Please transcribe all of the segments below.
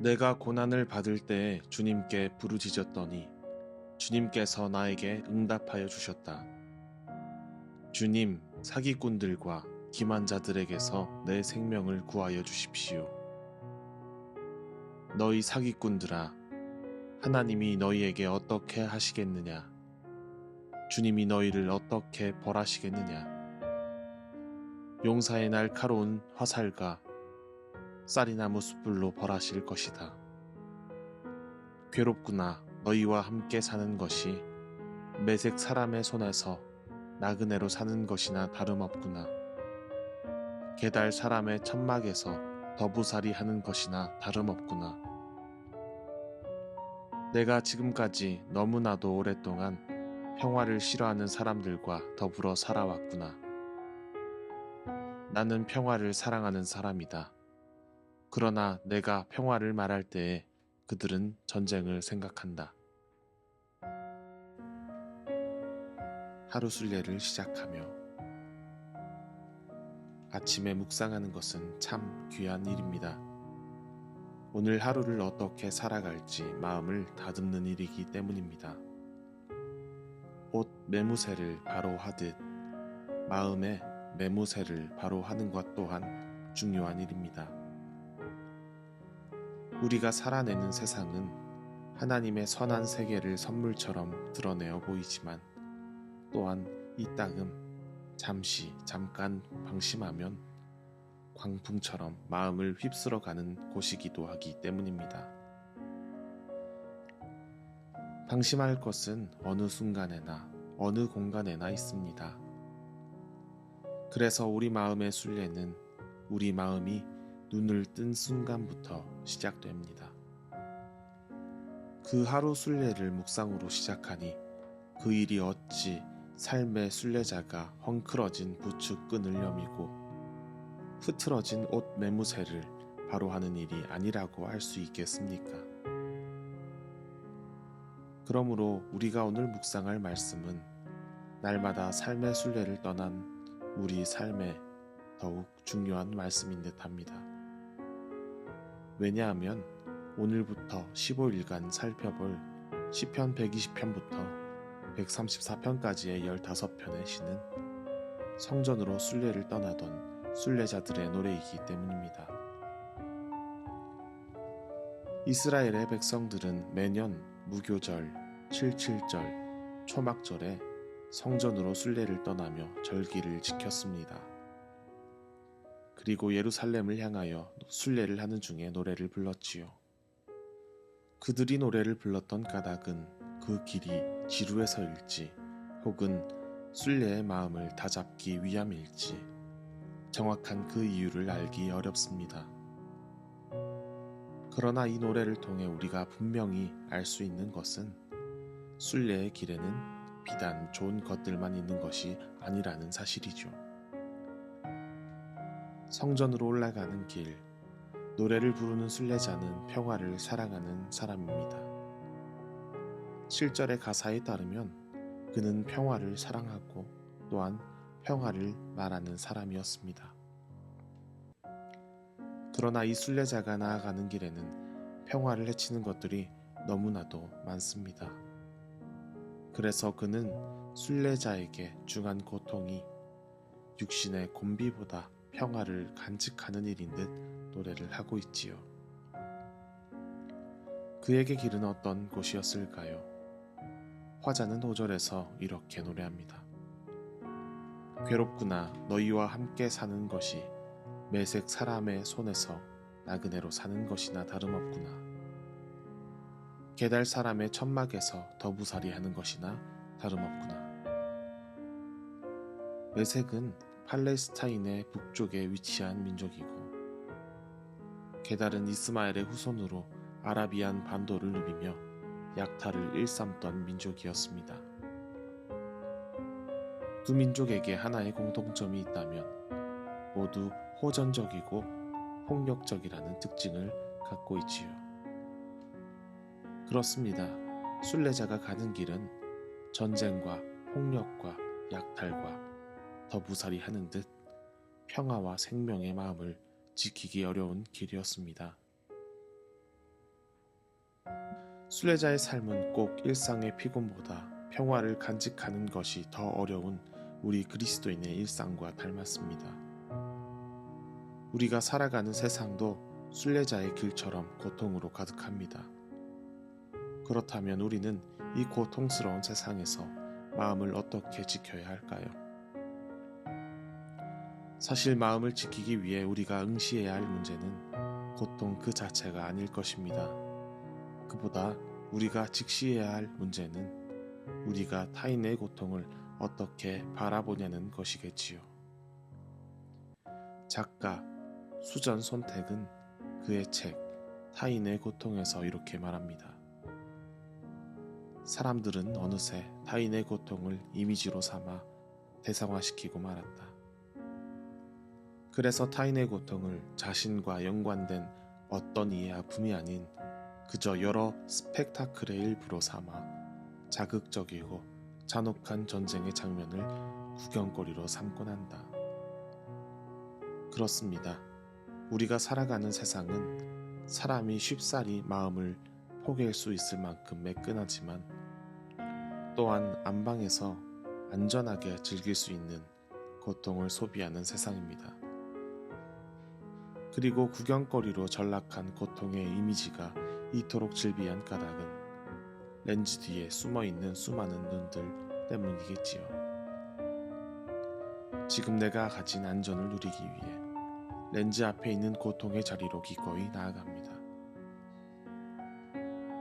내가 고난을 받을 때에 주님께 부르짖었더니 주님께서 나에게 응답하여 주셨다. 주님, 사기꾼들과 기만자들에게서 내 생명을 구하여 주십시오. 너희 사기꾼들아, 하나님이 너희에게 어떻게 하시겠느냐? 주님이 너희를 어떻게 벌하시겠느냐? 용사의 날카로운 화살과 쌀이나무 숯불로 벌하실 것이다. 괴롭구나. 너희와 함께 사는 것이 매색 사람의 손에서 나그네로 사는 것이나 다름없구나. 게달 사람의 천막에서 더부살이 하는 것이나 다름없구나. 내가 지금까지 너무나도 오랫동안 평화를 싫어하는 사람들과 더불어 살아왔구나. 나는 평화를 사랑하는 사람이다. 그러나 내가 평화를 말할 때에 그들은 전쟁을 생각한다. 하루 순례를 시작하며 아침에 묵상하는 것은 참 귀한 일입니다. 오늘 하루를 어떻게 살아갈지 마음을 다듬는 일이기 때문입니다. 옷 매무새를 바로 하듯 마음의 매무새를 바로 하는 것 또한 중요한 일입니다. 우리가 살아내는 세상은 하나님의 선한 세계를 선물처럼 드러내어 보이지만 또한 이따금 잠깐 방심하면 광풍처럼 마음을 휩쓸어가는 곳이기도 하기 때문입니다. 방심할 것은 어느 순간에나 어느 공간에나 있습니다. 그래서 우리 마음의 순례는 우리 마음이 눈을 뜬 순간부터 시작됩니다. 그 하루 순례를 묵상으로 시작하니 그 일이 어찌 삶의 순례자가 헝클어진 부축끈을 여미고 흐트러진 옷 매무새를 바로 하는 일이 아니라고 할 수 있겠습니까? 그러므로 우리가 오늘 묵상할 말씀은 날마다 삶의 순례를 떠난 우리 삶에 더욱 중요한 말씀인 듯 합니다. 왜냐하면 오늘부터 15일간 살펴볼 시편 120편부터 134편까지의 15편의 시는 성전으로 순례를 떠나던 순례자들의 노래이기 때문입니다. 이스라엘의 백성들은 매년 무교절, 77절, 초막절에 성전으로 순례를 떠나며 절기를 지켰습니다. 그리고 예루살렘을 향하여 순례를 하는 중에 노래를 불렀지요. 그들이 노래를 불렀던 까닭은 그 길이 지루해서일지 혹은 순례의 마음을 다잡기 위함일지 정확한 그 이유를 알기 어렵습니다. 그러나 이 노래를 통해 우리가 분명히 알 수 있는 것은 순례의 길에는 비단 좋은 것들만 있는 것이 아니라는 사실이죠. 성전으로 올라가는 길, 노래를 부르는 순례자는 평화를 사랑하는 사람입니다. 7절의 가사에 따르면 그는 평화를 사랑하고 또한 평화를 말하는 사람이었습니다. 그러나 이 순례자가 나아가는 길에는 평화를 해치는 것들이 너무나도 많습니다. 그래서 그는 순례자에게 중한 고통이 육신의 곤비보다 평화를 간직하는 일인 듯 노래를 하고 있지요. 그에게 길은 어떤 곳이었을까요? 화자는 5절에서 이렇게 노래합니다. 괴롭구나. 너희와 함께 사는 것이 매색 사람의 손에서 나그네로 사는 것이나 다름없구나. 게달 사람의 천막에서 더부살이 하는 것이나 다름없구나. 매색은 팔레스타인의 북쪽에 위치한 민족이고 게달은 이스마엘의 후손으로 아라비안 반도를 누비며 약탈을 일삼던 민족이었습니다. 두 민족에게 하나의 공통점이 있다면 모두 호전적이고 폭력적이라는 특징을 갖고 있지요. 그렇습니다. 순례자가 가는 길은 전쟁과 폭력과 약탈과 더부살이 하는 듯 평화와 생명의 마음을 지키기 어려운 길이었습니다. 순례자의 삶은 꼭 일상의 피곤보다 평화를 간직하는 것이 더 어려운 우리 그리스도인의 일상과 닮았습니다. 우리가 살아가는 세상도 순례자의 길처럼 고통으로 가득합니다. 그렇다면 우리는 이 고통스러운 세상에서 마음을 어떻게 지켜야 할까요? 사실 마음을 지키기 위해 우리가 응시해야 할 문제는 고통 그 자체가 아닐 것입니다. 그보다 우리가 직시해야 할 문제는 우리가 타인의 고통을 어떻게 바라보냐는 것이겠지요. 작가 수전 손택은 그의 책 타인의 고통에서 이렇게 말합니다. 사람들은 어느새 타인의 고통을 이미지로 삼아 대상화시키고 말았다. 그래서 타인의 고통을 자신과 연관된 어떤 이의 아픔이 아닌 그저 여러 스펙타클의 일부로 삼아 자극적이고 잔혹한 전쟁의 장면을 구경거리로 삼곤 한다. 그렇습니다. 우리가 살아가는 세상은 사람이 쉽사리 마음을 포기할 수 있을 만큼 매끈하지만 또한 안방에서 안전하게 즐길 수 있는 고통을 소비하는 세상입니다. 그리고 구경거리로 전락한 고통의 이미지가 이토록 즐비한 까닭은 렌즈 뒤에 숨어있는 수많은 눈들 때문이겠지요. 지금 내가 가진 안전을 누리기 위해 렌즈 앞에 있는 고통의 자리로 기꺼이 나아갑니다.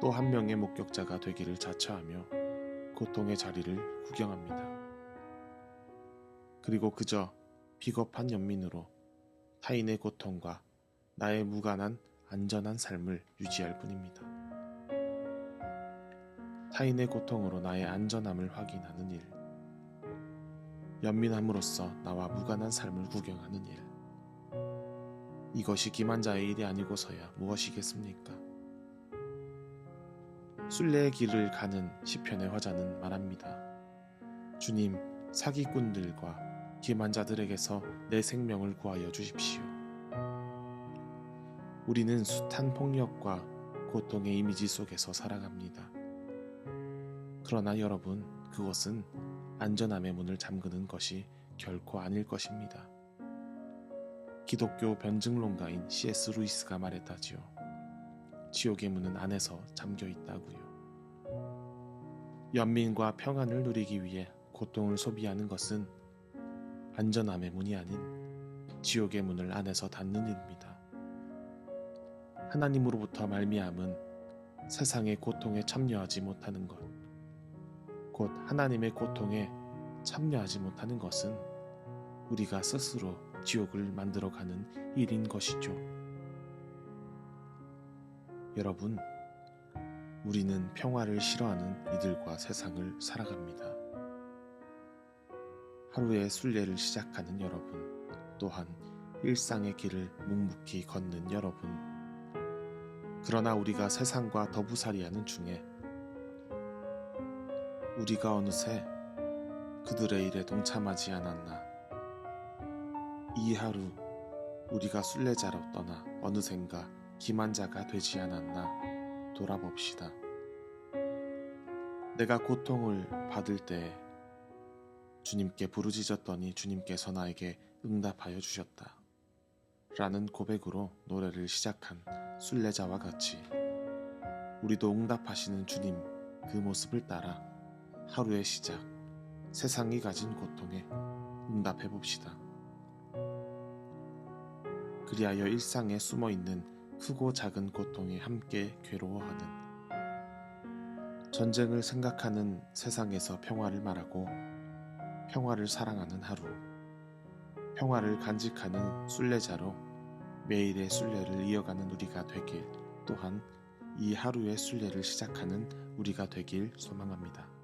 또 한 명의 목격자가 되기를 자처하며 고통의 자리를 구경합니다. 그리고 그저 비겁한 연민으로 타인의 고통과 나의 무관한 안전한 삶을 유지할 뿐입니다. 타인의 고통으로 나의 안전함을 확인하는 일, 연민함으로써 나와 무관한 삶을 구경하는 일, 이것이 기만자의 일이 아니고서야 무엇이겠습니까? 순례의 길을 가는 시편의 화자는 말합니다. 주님, 사기꾼들과 기만자들에게서 내 생명을 구하여 주십시오. 우리는 숱한 폭력과 고통의 이미지 속에서 살아갑니다. 그러나 여러분, 그것은 안전함의 문을 잠그는 것이 결코 아닐 것입니다. 기독교 변증론가인 C.S. 루이스가 말했다지요. 지옥의 문은 안에서 잠겨 있다고요. 연민과 평안을 누리기 위해 고통을 소비하는 것은 안전함의 문이 아닌 지옥의 문을 안에서 닫는 일입니다. 하나님으로부터 말미암은 세상의 고통에 참여하지 못하는 것, 곧 하나님의 고통에 참여하지 못하는 것은 우리가 스스로 지옥을 만들어가는 일인 것이죠. 여러분, 우리는 평화를 싫어하는 이들과 세상을 살아갑니다. 하루의 순례를 시작하는 여러분, 또한 일상의 길을 묵묵히 걷는 여러분, 그러나 우리가 세상과 더부살이하는 중에 우리가 어느새 그들의 일에 동참하지 않았나? 이 하루 우리가 순례자로 떠나 어느샌가 기만자가 되지 않았나 돌아봅시다. 내가 고통을 받을 때에 주님께 부르짖었더니 주님께서 나에게 응답하여 주셨다. 라는 고백으로 노래를 시작한 순례자와 같이 우리도 응답하시는 주님 그 모습을 따라 하루의 시작, 세상이 가진 고통에 응답해 봅시다. 그리하여 일상에 숨어있는 크고 작은 고통에 함께 괴로워하는, 전쟁을 생각하는 세상에서 평화를 말하고 평화를 사랑하는 하루, 평화를 간직하는 순례자로 매일의 순례를 이어가는 우리가 되길, 또한 이 하루의 순례를 시작하는 우리가 되길 소망합니다.